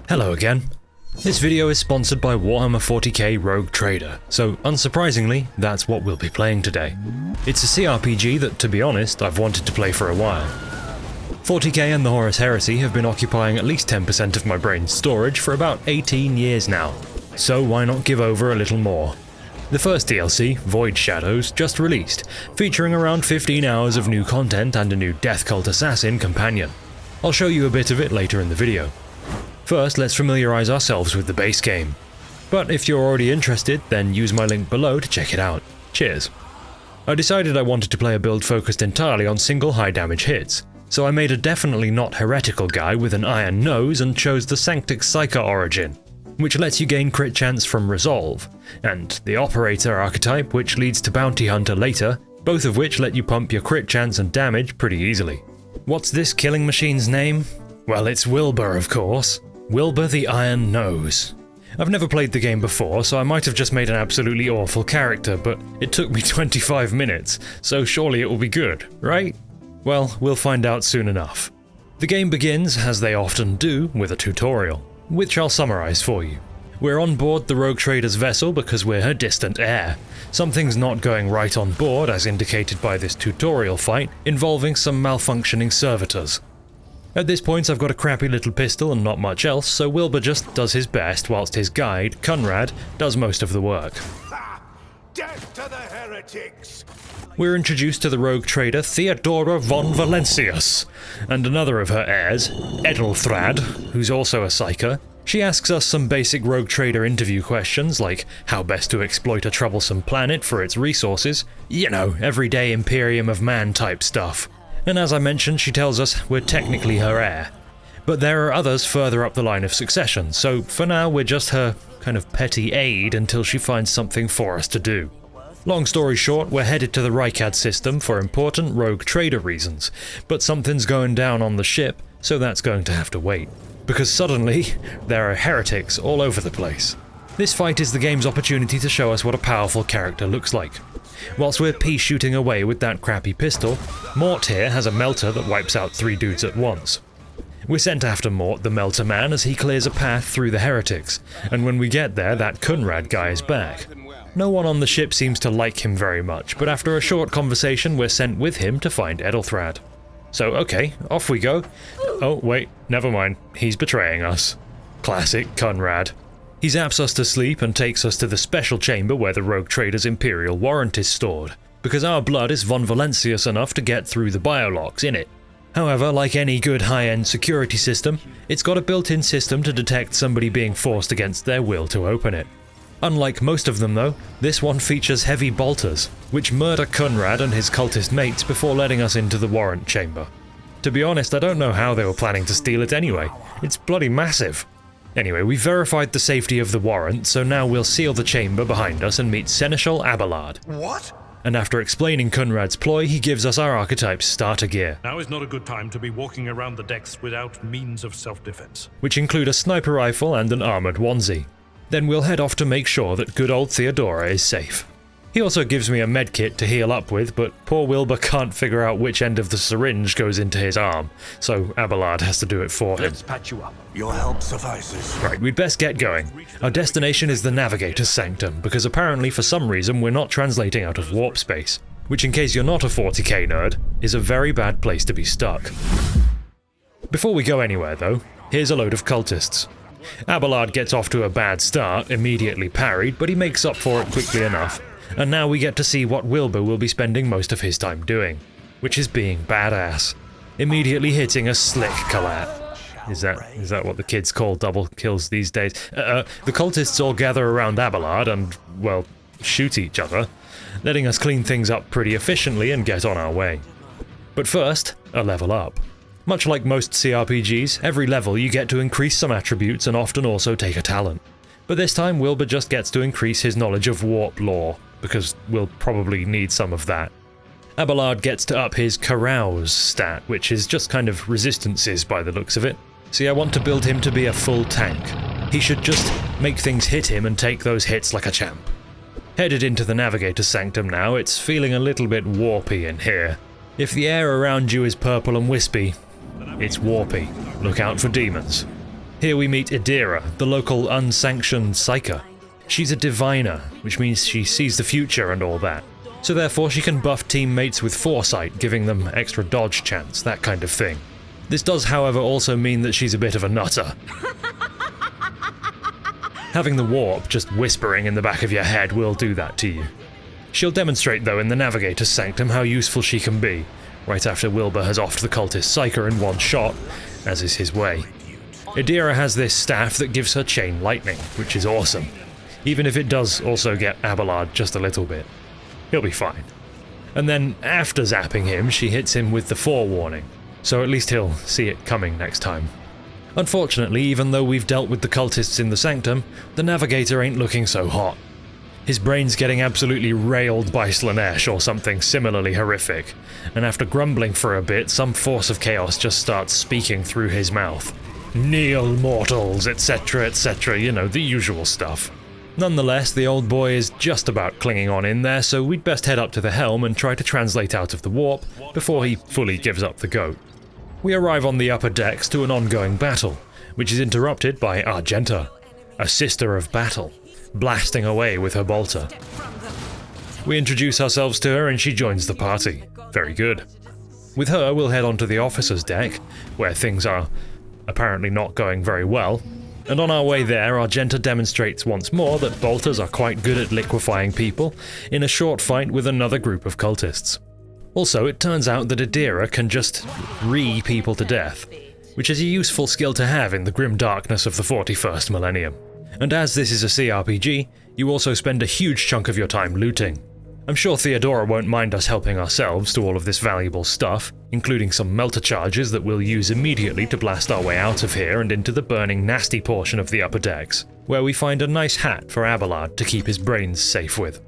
Hello again. This video is sponsored by Warhammer 40k Rogue Trader, so unsurprisingly, that's what we'll be playing today. It's a CRPG that, to be honest, I've wanted to play for a while. 40k and the Horus Heresy have been occupying at least 10% of my brain's storage for about 18 years now, so why not give over a little more? The first DLC, Void Shadows, just released, featuring around 15 hours of new content and a new Death Cult Assassin companion. I'll show you a bit of it later in the video. First, let's familiarise ourselves with the base game. But if you're already interested, then use my link below to check it out. Cheers. I decided I wanted to play a build focused entirely on single high damage hits, so I made a definitely not heretical guy with an iron nose and chose the Sanctic Psyker origin, which lets you gain crit chance from resolve, and the Operator archetype, which leads to Bounty Hunter later, both of which let you pump your crit chance and damage pretty easily. What's this killing machine's name? Well, it's Wilbur, of course. Wilbur the Iron Nose. I've never played the game before, so I might have just made an absolutely awful character, but it took me 25 minutes, so surely it will be good, right? Well, we'll find out soon enough. The game begins, as they often do, with a tutorial, which I'll summarise for you. We're on board the Rogue Trader's vessel because we're her distant heir. Something's not going right on board, as indicated by this tutorial fight, involving some malfunctioning servitors. At this point I've got a crappy little pistol and not much else, so Wilbur just does his best whilst his guide, Conrad, does most of the work. Death to the heretics! We're introduced to the rogue trader Theodora von Valentius, and another of her heirs, Edelthrad, who's also a psyker. She asks us some basic rogue trader interview questions like how best to exploit a troublesome planet for its resources, you know, everyday Imperium of man type stuff. And as I mentioned, she tells us we're technically her heir. But there are others further up the line of succession, so for now we're just her kind of petty aide until she finds something for us to do. Long story short, we're headed to the Rykad system for important rogue trader reasons, but something's going down on the ship, so that's going to have to wait. Because suddenly, there are heretics all over the place. This fight is the game's opportunity to show us what a powerful character looks like. Whilst we're pea-shooting away with that crappy pistol, Mort here has a melter that wipes out 3 dudes at once. We're sent after Mort, the melter man, as he clears a path through the heretics, and when we get there, that Conrad guy is back. No one on the ship seems to like him very much, but after a short conversation, we're sent with him to find Edelthrad. So okay, off we go. Oh wait, never mind, he's betraying us. Classic Conrad. He zaps us to sleep and takes us to the special chamber where the Rogue Trader's Imperial warrant is stored, because our blood is von Valentius enough to get through the biolocks in it. However, like any good high-end security system, it's got a built-in system to detect somebody being forced against their will to open it. Unlike most of them though, this one features heavy bolters, which murder Conrad and his cultist mates before letting us into the warrant chamber. To be honest, I don't know how they were planning to steal it anyway. It's bloody massive. Anyway, we verified the safety of the warrant, so now we'll seal the chamber behind us and meet Seneschal Abelard. What? And after explaining Conrad's ploy, he gives us our archetype's starter gear. Now is not a good time to be walking around the decks without means of self-defense. Which include a sniper rifle and an armoured onesie. Then we'll head off to make sure that good old Theodora is safe. He also gives me a medkit to heal up with, but poor Wilbur can't figure out which end of the syringe goes into his arm, so Abelard has to do it for him. Let's patch you up. Your help suffices. Right, we'd best get going. Our destination is the Navigator's sanctum, because apparently for some reason we're not translating out of warp space, which in case you're not a 40k nerd, is a very bad place to be stuck. Before we go anywhere though, here's a load of cultists. Abelard gets off to a bad start, immediately parried, but he makes up for it quickly enough. And now we get to see what Wilbur will be spending most of his time doing, which is being badass. Immediately hitting a slick collat. Is that what the kids call double kills these days? The cultists all gather around Abelard and, well, shoot each other, letting us clean things up pretty efficiently and get on our way. But first, a level up. Much like most CRPGs, every level you get to increase some attributes and often also take a talent. But this time Wilbur just gets to increase his knowledge of warp lore, because we'll probably need some of that. Abelard gets to up his carouse stat, which is just kind of resistances by the looks of it. See, I want to build him to be a full tank. He should just make things hit him and take those hits like a champ. Headed into the Navigator's sanctum now, it's feeling a little bit warpy in here. If the air around you is purple and wispy, it's warpy. Look out for demons. Here we meet Theodora, the local unsanctioned psyker. She's a diviner, which means she sees the future and all that. So therefore she can buff teammates with foresight, giving them extra dodge chance, that kind of thing. This does, however, also mean that she's a bit of a nutter. Having the warp just whispering in the back of your head will do that to you. She'll demonstrate, though, in the Navigator's sanctum how useful she can be, right after Wilbur has offed the cultist psyker in one shot, as is his way. Theodora has this staff that gives her chain lightning, which is awesome, even if it does also get Abelard just a little bit. He'll be fine. And then, after zapping him, she hits him with the forewarning, so at least he'll see it coming next time. Unfortunately, even though we've dealt with the cultists in the sanctum, the Navigator ain't looking so hot. His brain's getting absolutely railed by Slaanesh or something similarly horrific, and after grumbling for a bit, some force of chaos just starts speaking through his mouth. Kneel, mortals, etc., etc., you know, the usual stuff. Nonetheless, the old boy is just about clinging on in there, so we'd best head up to the helm and try to translate out of the warp before he fully gives up the goat. We arrive on the upper decks to an ongoing battle, which is interrupted by Argenta, a sister of battle, blasting away with her bolter. We introduce ourselves to her and she joins the party. Very good. With her, we'll head onto the officer's deck, where things are apparently not going very well, and on our way there, Argenta demonstrates once more that bolters are quite good at liquefying people in a short fight with another group of cultists. Also, it turns out that Theodora can just people to death, which is a useful skill to have in the grim darkness of the 41st millennium. And as this is a CRPG, you also spend a huge chunk of your time looting. I'm sure Theodora won't mind us helping ourselves to all of this valuable stuff, including some melter charges that we'll use immediately to blast our way out of here and into the burning nasty portion of the upper decks, where we find a nice hat for Abelard to keep his brains safe with.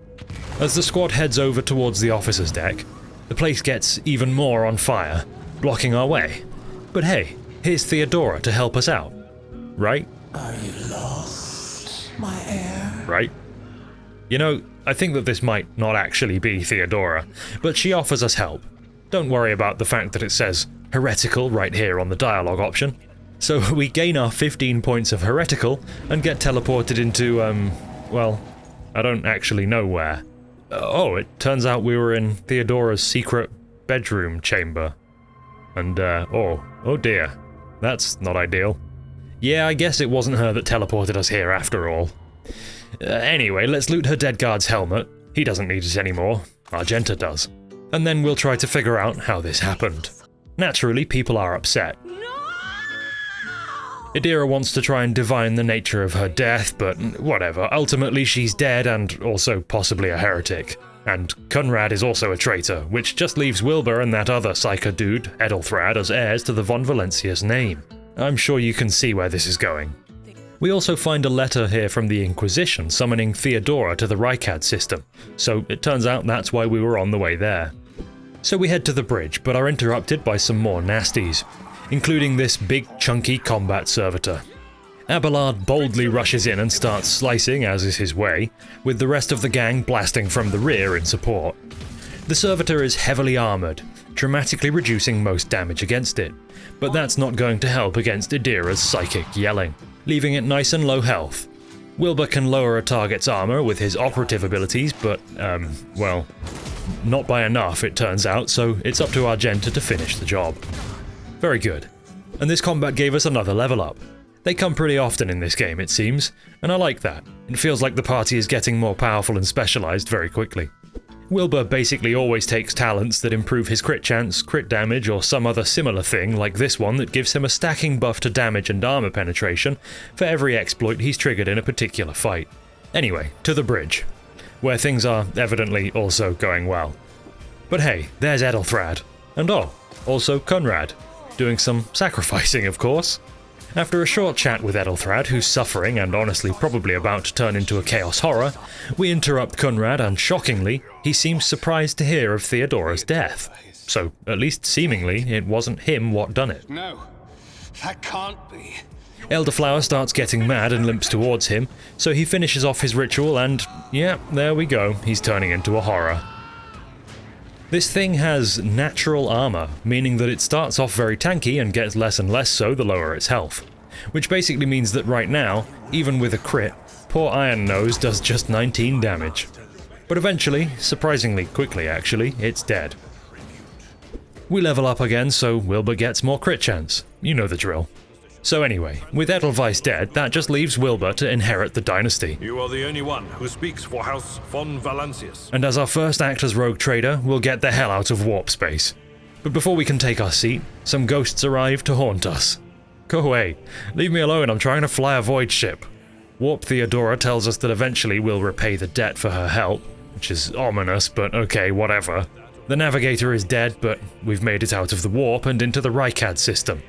As the squad heads over towards the officer's deck, the place gets even more on fire, blocking our way. But hey, here's Theodora to help us out. Right? Are you lost, my heir? Right? You know, I think that this might not actually be Theodora, but she offers us help. Don't worry about the fact that it says heretical right here on the dialogue option. So we gain our 15 points of heretical and get teleported into, well, I don't actually know where. Oh, it turns out we were in Theodora's secret bedroom chamber. And, oh dear. That's not ideal. Yeah, I guess it wasn't her that teleported us here after all. Anyway, let's loot her dead guard's helmet. He doesn't need it anymore. Argenta does. And then we'll try to figure out how this happened. Naturally, people are upset. Theodora wants to try and divine the nature of her death, but whatever. Ultimately, she's dead and also possibly a heretic. And Conrad is also a traitor, which just leaves Wilbur and that other psyker dude, Edelthrad, as heirs to the von Valencius name. I'm sure you can see where this is going. We also find a letter here from the Inquisition summoning Theodora to the Rykad system, so it turns out that's why we were on the way there. So we head to the bridge, but are interrupted by some more nasties, including this big chunky combat servitor. Abelard boldly rushes in and starts slicing, as is his way, with the rest of the gang blasting from the rear in support. The servitor is heavily armoured, dramatically reducing most damage against it, but that's not going to help against Theodora's psychic yelling, leaving it nice and low health. Wilbur can lower a target's armour with his operative abilities, but, well, not by enough it turns out, so it's up to Argenta to finish the job. Very good. And this combat gave us another level up. They come pretty often in this game, it seems, and I like that. It feels like the party is getting more powerful and specialised very quickly. Wilbur basically always takes talents that improve his crit chance, crit damage, or some other similar thing like this one that gives him a stacking buff to damage and armour penetration for every exploit he's triggered in a particular fight. Anyway, to the bridge, where things are evidently also going well. But hey, there's Edelthrad, and also Conrad, doing some sacrificing of course. After a short chat with Edelthrad, who's suffering and honestly probably about to turn into a chaos horror, we interrupt Conrad and shockingly, he seems surprised to hear of Theodora's death. So, at least seemingly, it wasn't him what done it. No, that can't be. Elderflower starts getting mad and limps towards him, so he finishes off his ritual and, yeah, there we go, he's turning into a horror. This thing has natural armor, meaning that it starts off very tanky and gets less and less so the lower its health. which basically means that right now, even with a crit, poor Iron Nose does just 19 damage. But eventually, surprisingly quickly actually, it's dead. We level up again so Wilbur gets more crit chance. You know the drill. So anyway, with Edelweiss dead, that just leaves Wilbur to inherit the dynasty. You are the only one who speaks for House von Valancius. And as our first act as Rogue Trader, we'll get the hell out of warp space. But before we can take our seat, some ghosts arrive to haunt us. Go away. Leave me alone, I'm trying to fly a void ship. Warp Theodora tells us that eventually we'll repay the debt for her help, which is ominous, but okay, whatever. The Navigator is dead, but we've made it out of the warp and into the Rykad system.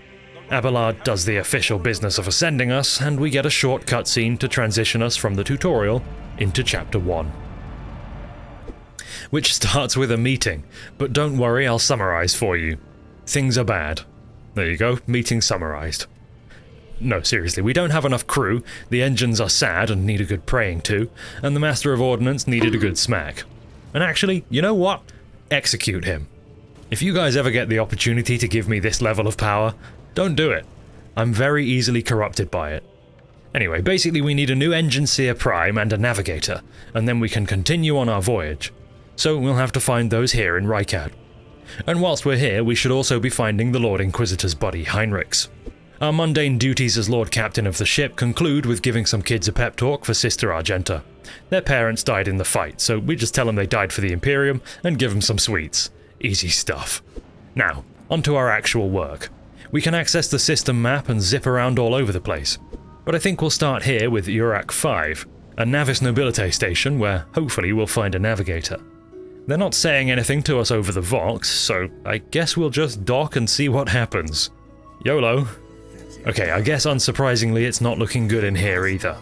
Abelard does the official business of ascending us, and we get a short cutscene to transition us from the tutorial into Chapter 1. Which starts with a meeting, but don't worry, I'll summarize for you. Things are bad. There you go, meeting summarized. No, seriously, we don't have enough crew, the engines are sad and need a good praying to, and the Master of Ordnance needed a good smack. And actually, you know what? Execute him. If you guys ever get the opportunity to give me this level of power, don't do it. I'm very easily corrupted by it. Anyway, basically we need a new Engine Seer Prime and a Navigator, and then we can continue on our voyage. So we'll have to find those here in Rykad. And whilst we're here, we should also be finding the Lord Inquisitor's buddy Heinrichs. Our mundane duties as Lord Captain of the ship conclude with giving some kids a pep talk for Sister Argenta. Their parents died in the fight, so we just tell them they died for the Imperium and give them some sweets. Easy stuff. Now, onto our actual work. We can access the system map and zip around all over the place. But I think we'll start here with Urak 5, a Navis Nobilite station where hopefully we'll find a Navigator. They're not saying anything to us over the Vox, so I guess we'll just dock and see what happens. YOLO. Okay, I guess unsurprisingly it's not looking good in here either.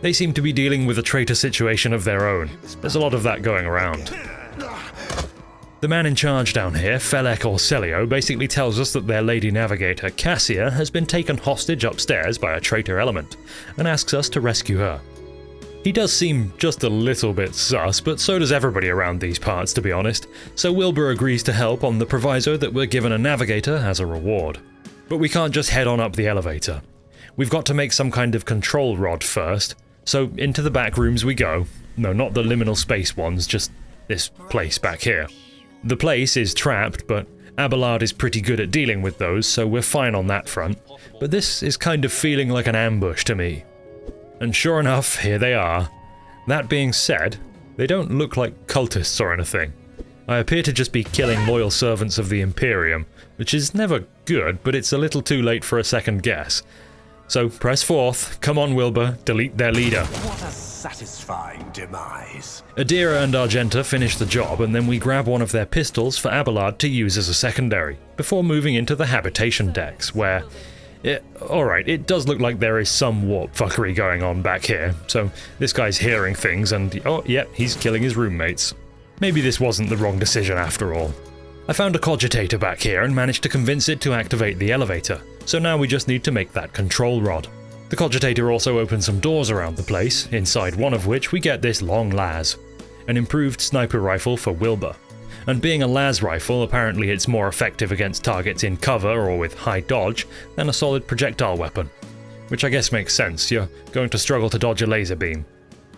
They seem to be dealing with a traitor situation of their own. There's a lot of that going around. The man in charge down here, Felek or Celio, basically tells us that their Lady Navigator, Cassia, has been taken hostage upstairs by a traitor element, and asks us to rescue her. He does seem just a little bit sus, but so does everybody around these parts, to be honest, so Wilbur agrees to help on the proviso that we're given a Navigator as a reward. But we can't just head on up the elevator. We've got to make some kind of control rod first, so into the back rooms we go. No, not the liminal space ones, just this place back here. The place is trapped, but Abelard is pretty good at dealing with those, so we're fine on that front. But this is kind of feeling like an ambush to me. And sure enough, here they are. That being said, they don't look like cultists or anything. I appear to just be killing loyal servants of the Imperium, which is never good, but it's a little too late for a second guess. So press forth, come on Wilbur, delete their leader. What a satisfying demise. Adira and Argenta finish the job, and then we grab one of their pistols for Abelard to use as a secondary, before moving into the habitation decks, where... Alright, it does look like there is some warp fuckery going on back here, so this guy's hearing things and... oh, yep, he's killing his roommates. Maybe this wasn't the wrong decision after all. I found a cogitator back here and managed to convince it to activate the elevator, so now we just need to make that control rod. The cogitator also opens some doors around the place, inside one of which we get this long las, an improved sniper rifle for Wilbur. And being a las rifle, apparently it's more effective against targets in cover or with high dodge than a solid projectile weapon. Which I guess makes sense, you're going to struggle to dodge a laser beam.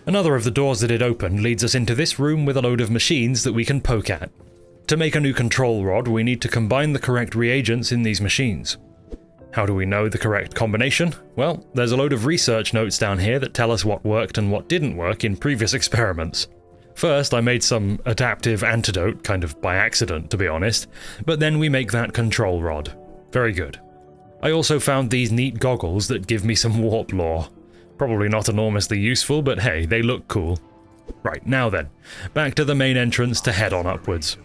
Another of the doors that it opened leads us into this room with a load of machines that we can poke at. To make a new control rod, we need to combine the correct reagents in these machines. How do we know the correct combination? Well, there's a load of research notes down here that tell us what worked and what didn't work in previous experiments. First, I made some adaptive antidote, kind of by accident to be honest, but then we make that control rod. Very good. I also found these neat goggles that give me some warp lore. Probably not enormously useful, but hey, they look cool. Right, now then, back to the main entrance to head on upwards.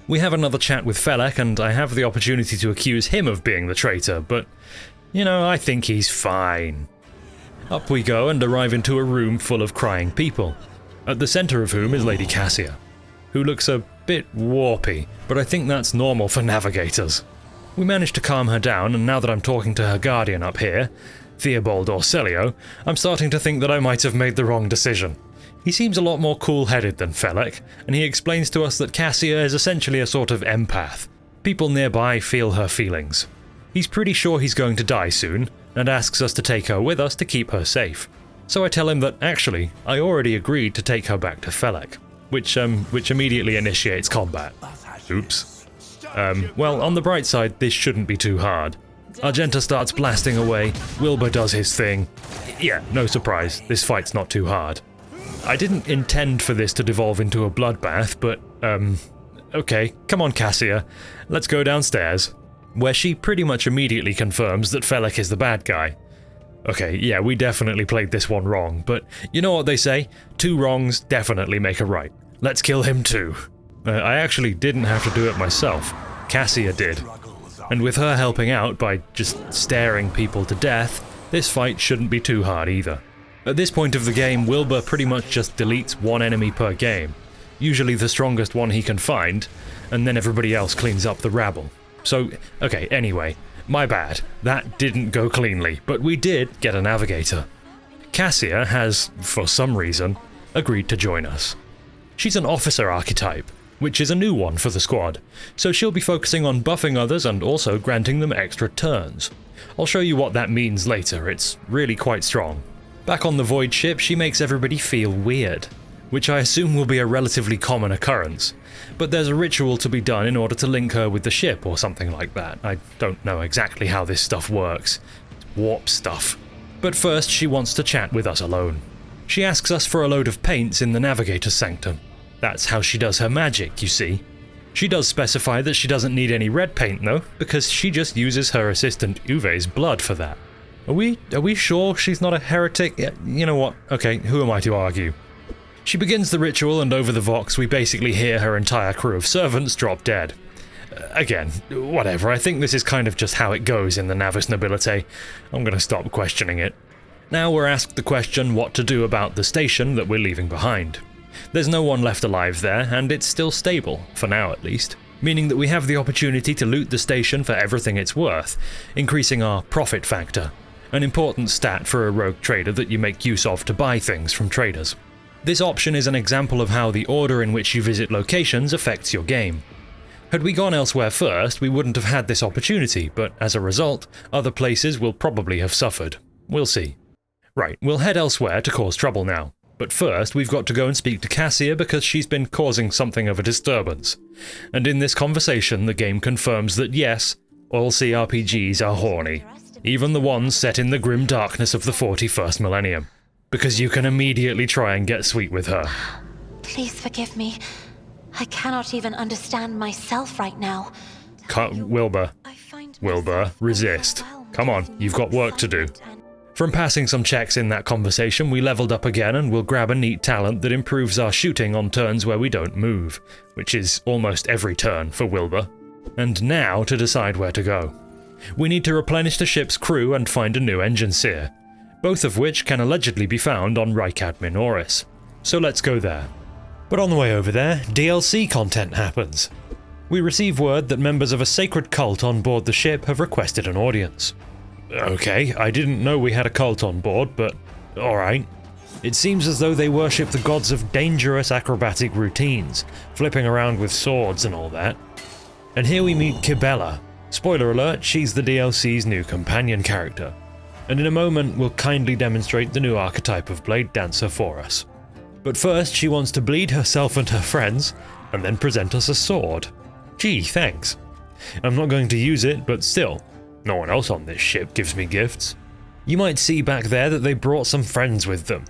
We have another chat with Felek, and I have the opportunity to accuse him of being the traitor, but, you know, I think he's fine. Up we go and arrive into a room full of crying people, at the centre of whom is Lady Cassia, who looks a bit warpy, but I think that's normal for navigators. We managed to calm her down, and now that I'm talking to her guardian up here, Theobald or Celio, I'm starting to think that I might have made the wrong decision. He seems a lot more cool-headed than Felek, and he explains to us that Cassia is essentially a sort of empath. People nearby feel her feelings. He's pretty sure he's going to die soon, and asks us to take her with us to keep her safe. So I tell him that actually, I already agreed to take her back to Felek, which immediately initiates combat. Oops. Well, on the bright side, this shouldn't be too hard. Argenta starts blasting away, Wilbur does his thing. Yeah, no surprise, this fight's not too hard. I didn't intend for this to devolve into a bloodbath, but, okay, come on Cassia, let's go downstairs, where she pretty much immediately confirms that Felek is the bad guy. Okay, yeah, we definitely played this one wrong, but you know what they say? 2 wrongs definitely make a right. Let's kill him too. I actually didn't have to do it myself. Cassia did. And with her helping out by just staring people to death, this fight shouldn't be too hard either. At this point of the game, Wilbur pretty much just deletes 1 enemy per game, usually the strongest one he can find, and then everybody else cleans up the rabble. So, okay, anyway, my bad. That didn't go cleanly, but we did get a Navigator. Cassia has, for some reason, agreed to join us. She's an officer archetype, which is a new one for the squad, so she'll be focusing on buffing others and also granting them extra turns. I'll show you what that means later, it's really quite strong. Back on the void ship, she makes everybody feel weird, which I assume will be a relatively common occurrence, but there's a ritual to be done in order to link her with the ship or something like that. I don't know exactly how this stuff works. It's warp stuff. But first she wants to chat with us alone. She asks us for a load of paints in the Navigator's sanctum. That's how she does her magic, you see. She does specify that she doesn't need any red paint though, because she just uses her assistant Uve's blood for that. Are we sure she's not a heretic? You know what? Okay, who am I to argue? She begins the ritual, and over the vox we basically hear her entire crew of servants drop dead. Again, whatever, I think this is kind of just how it goes in the Navis Nobilite. I'm gonna stop questioning it. Now we're asked the question what to do about the station that we're leaving behind. There's no one left alive there, and it's still stable, for now at least, meaning that we have the opportunity to loot the station for everything it's worth, increasing our profit factor. An important stat for a rogue trader that you make use of to buy things from traders. This option is an example of how the order in which you visit locations affects your game. Had we gone elsewhere first, we wouldn't have had this opportunity, but as a result, other places will probably have suffered. We'll see. Right, we'll head elsewhere to cause trouble now. But first, we've got to go and speak to Cassia because she's been causing something of a disturbance. And in this conversation, the game confirms that yes, all CRPGs are horny. Even the ones set in the grim darkness of the 41st millennium. Because you can immediately try and get sweet with her. Please forgive me. I cannot even understand myself right now. Wilbur, resist. Come on, you've got work to do. From passing some checks in that conversation, we leveled up again and we'll grab a neat talent that improves our shooting on turns where we don't move, which is almost every turn for Wilbur. And now to decide where to go. We need to replenish the ship's crew and find a new engine seer, both of which can allegedly be found on Rykad Minoris. So let's go there. But on the way over there, DLC content happens. We receive word that members of a sacred cult on board the ship have requested an audience. Okay, I didn't know we had a cult on board, but alright. It seems as though they worship the gods of dangerous acrobatic routines, flipping around with swords and all that. And here we meet Kibella. Spoiler alert, she's the DLC's new companion character. And in a moment we'll kindly demonstrate the new archetype of Blade Dancer for us. But first she wants to bleed herself and her friends, and then present us a sword. Gee, thanks. I'm not going to use it, but still, no one else on this ship gives me gifts. You might see back there that they brought some friends with them.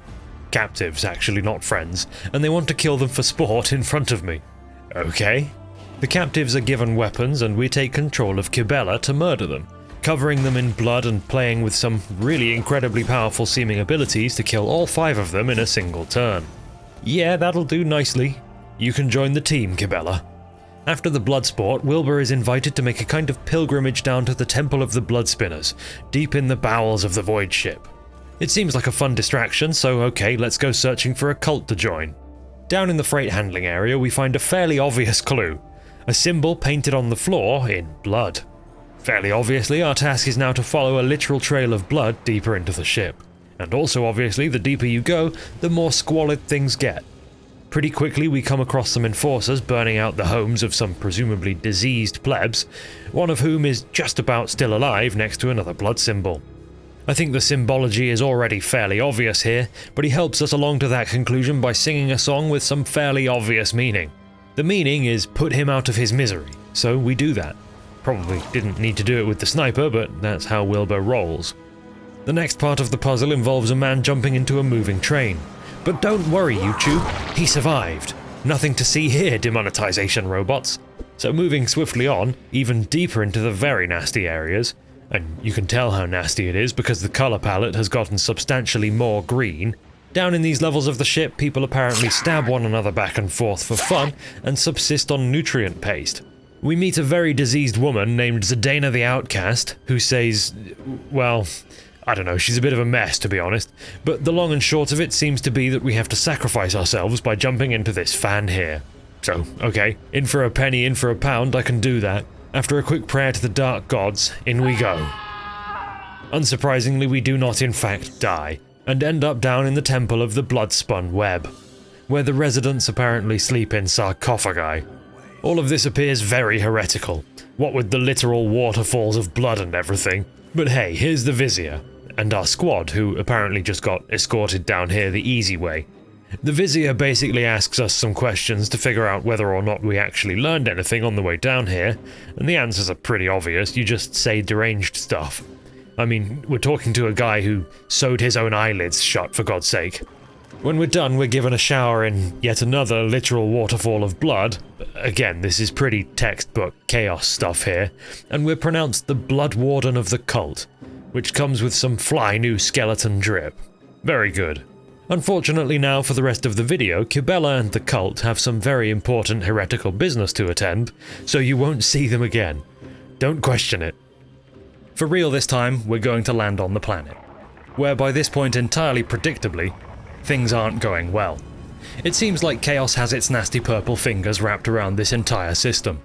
Captives, actually, not friends, and they want to kill them for sport in front of me. Okay. The captives are given weapons and we take control of Kibella to murder them, covering them in blood and playing with some really incredibly powerful seeming abilities to kill all 5 of them in a single turn. Yeah, that'll do nicely. You can join the team, Kibella. After the blood sport, Wilbur is invited to make a kind of pilgrimage down to the Temple of the Bloodspinners, deep in the bowels of the void ship. It seems like a fun distraction, so okay, let's go searching for a cult to join. Down in the freight handling area, we find a fairly obvious clue. A symbol painted on the floor in blood. Fairly obviously, our task is now to follow a literal trail of blood deeper into the ship. And also obviously, the deeper you go, the more squalid things get. Pretty quickly we come across some enforcers burning out the homes of some presumably diseased plebs, one of whom is just about still alive next to another blood symbol. I think the symbology is already fairly obvious here, but he helps us along to that conclusion by singing a song with some fairly obvious meaning. The meaning is put him out of his misery, so we do that. Probably didn't need to do it with the sniper, but that's how Wilbur rolls. The next part of the puzzle involves a man jumping into a moving train. But don't worry, YouTube, he survived. Nothing to see here, demonetization robots. So moving swiftly on, even deeper into the very nasty areas, and you can tell how nasty it is because the color palette has gotten substantially more green. Down in these levels of the ship, people apparently stab one another back and forth for fun and subsist on nutrient paste. We meet a very diseased woman named Zdena the Outcast, who says, well, I don't know, she's a bit of a mess to be honest, but the long and short of it seems to be that we have to sacrifice ourselves by jumping into this fan here. So, okay, in for a penny, in for a pound, I can do that. After a quick prayer to the dark gods, in we go. Unsurprisingly, we do not in fact die, and end up down in the Temple of the Bloodspun Web, where the residents apparently sleep in sarcophagi. All of this appears very heretical, what with the literal waterfalls of blood and everything, but hey, here's the Vizier, and our squad, who apparently just got escorted down here the easy way. The Vizier basically asks us some questions to figure out whether or not we actually learned anything on the way down here, and the answers are pretty obvious, you just say deranged stuff. I mean, we're talking to a guy who sewed his own eyelids shut, for God's sake. When we're done, we're given a shower in yet another literal waterfall of blood. Again, this is pretty textbook chaos stuff here, and we're pronounced the Blood Warden of the Cult, which comes with some fly new skeleton drip. Very good. Unfortunately now for the rest of the video, Kibella and the cult have some very important heretical business to attend, so you won't see them again. Don't question it. For real this time, we're going to land on the planet, where by this point entirely predictably, things aren't going well. It seems like chaos has its nasty purple fingers wrapped around this entire system.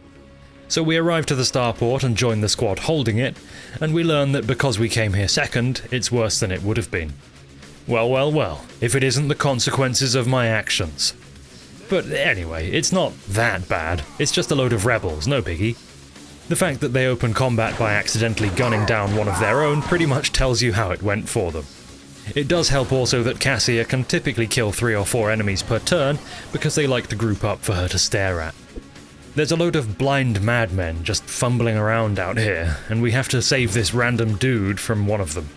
So we arrive to the starport and join the squad holding it, and we learn that because we came here second, it's worse than it would have been. Well, well, well, if it isn't the consequences of my actions. But anyway, it's not that bad, it's just a load of rebels, no biggie. The fact that they open combat by accidentally gunning down one of their own pretty much tells you how it went for them. It does help also that Cassia can typically kill 3 or 4 enemies per turn because they like to group up for her to stare at. There's a load of blind madmen just fumbling around out here, and we have to save this random dude from one of them.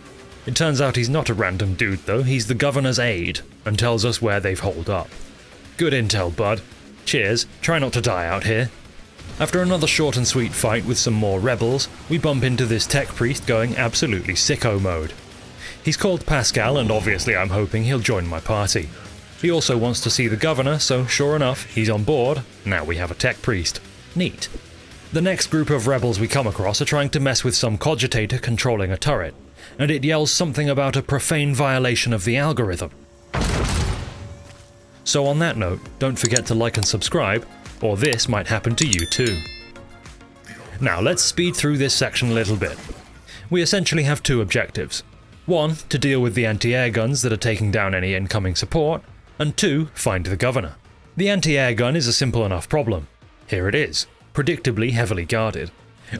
It turns out he's not a random dude though, he's the governor's aide, and tells us where they've holed up. Good intel, bud. Cheers, try not to die out here. After another short and sweet fight with some more rebels, we bump into this tech priest going absolutely sicko mode. He's called Pascal, and obviously I'm hoping he'll join my party. He also wants to see the governor, so sure enough, he's on board. Now we have a tech priest. Neat. The next group of rebels we come across are trying to mess with some cogitator controlling a turret, and it yells something about a profane violation of the algorithm. So on that note, don't forget to like and subscribe, or this might happen to you too. Now let's speed through this section a little bit. We essentially have 2 objectives. 1, to deal with the anti-air guns that are taking down any incoming support, and 2, find the governor. The anti-air gun is a simple enough problem. Here it is, predictably heavily guarded.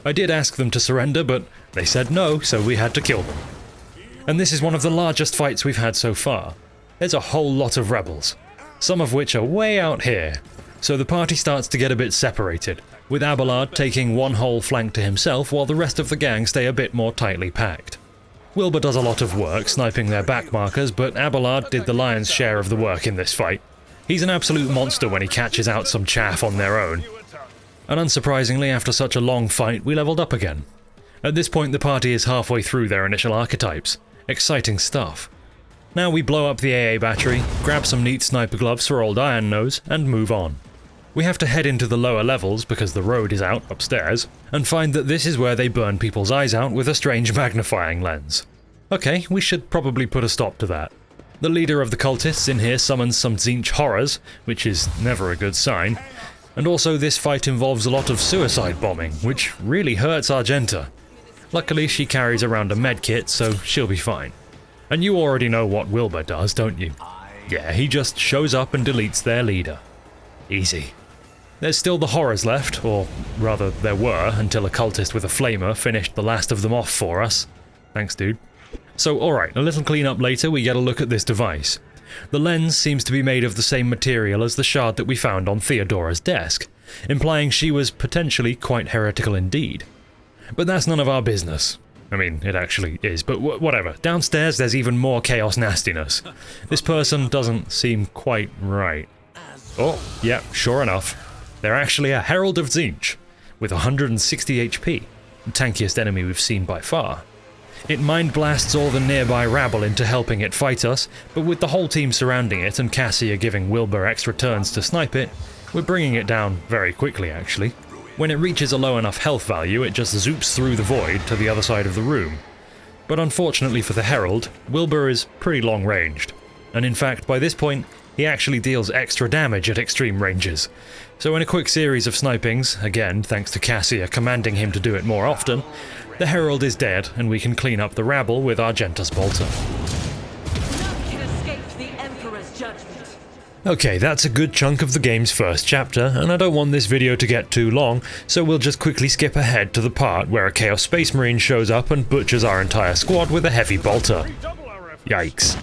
I did ask them to surrender, but they said no, so we had to kill them. And this is one of the largest fights we've had so far. There's a whole lot of rebels, some of which are way out here. So the party starts to get a bit separated, with Abelard taking one whole flank to himself while the rest of the gang stay a bit more tightly packed. Wilbur does a lot of work sniping their back markers, but Abelard did the lion's share of the work in this fight. He's an absolute monster when he catches out some chaff on their own. And unsurprisingly, after such a long fight, we leveled up again. At this point the party is halfway through their initial archetypes. Exciting stuff. Now we blow up the AA battery, grab some neat sniper gloves for old Iron Nose, and move on. We have to head into the lower levels because the road is out upstairs, and find that this is where they burn people's eyes out with a strange magnifying lens. Okay, we should probably put a stop to that. The leader of the cultists in here summons some Tzeentch horrors, which is never a good sign, and also this fight involves a lot of suicide bombing, which really hurts Argenta. Luckily she carries around a medkit, so she'll be fine. And you already know what Wilbur does, don't you? Yeah, he just shows up and deletes their leader. Easy. There's still the horrors left, or rather there were, until a cultist with a flamer finished the last of them off for us. Thanks, dude. So alright, a little cleanup later, we get a look at this device. The lens seems to be made of the same material as the shard that we found on Theodora's desk, implying she was potentially quite heretical indeed. But that's none of our business. I mean, it actually is, but whatever. Downstairs there's even more chaos nastiness. This person doesn't seem quite right. Oh, yeah, sure enough. They're actually a Herald of Tzeentch, with 160 HP, the tankiest enemy we've seen by far. It mind blasts all the nearby rabble into helping it fight us, but with the whole team surrounding it and Cassia giving Wilbur extra turns to snipe it, we're bringing it down very quickly actually. When it reaches a low enough health value, it just zoops through the void to the other side of the room. But unfortunately for the Herald, Wilbur is pretty long ranged, and in fact by this point, he actually deals extra damage at extreme ranges. So in a quick series of snipings, again thanks to Cassia commanding him to do it more often, the Herald is dead and we can clean up the rabble with our Gentus Bolter. None can escape the Emperor's judgment. Okay, that's a good chunk of the game's first chapter, and I don't want this video to get too long, so we'll just quickly skip ahead to the part where a Chaos Space Marine shows up and butchers our entire squad with a heavy bolter. Yikes.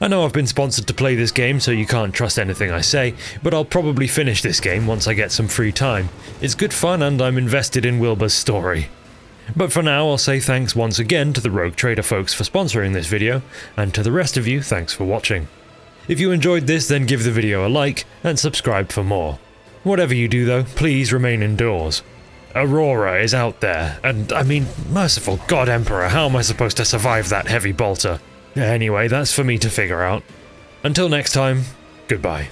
I know I've been sponsored to play this game, so you can't trust anything I say, but I'll probably finish this game once I get some free time. It's good fun and I'm invested in Wilbur's story. But for now, I'll say thanks once again to the Rogue Trader folks for sponsoring this video, and to the rest of you, thanks for watching. If you enjoyed this, then give the video a like, and subscribe for more. Whatever you do though, please remain indoors. Aurora is out there, and I mean, merciful God Emperor, how am I supposed to survive that heavy bolter? Anyway, that's for me to figure out. Until next time, goodbye.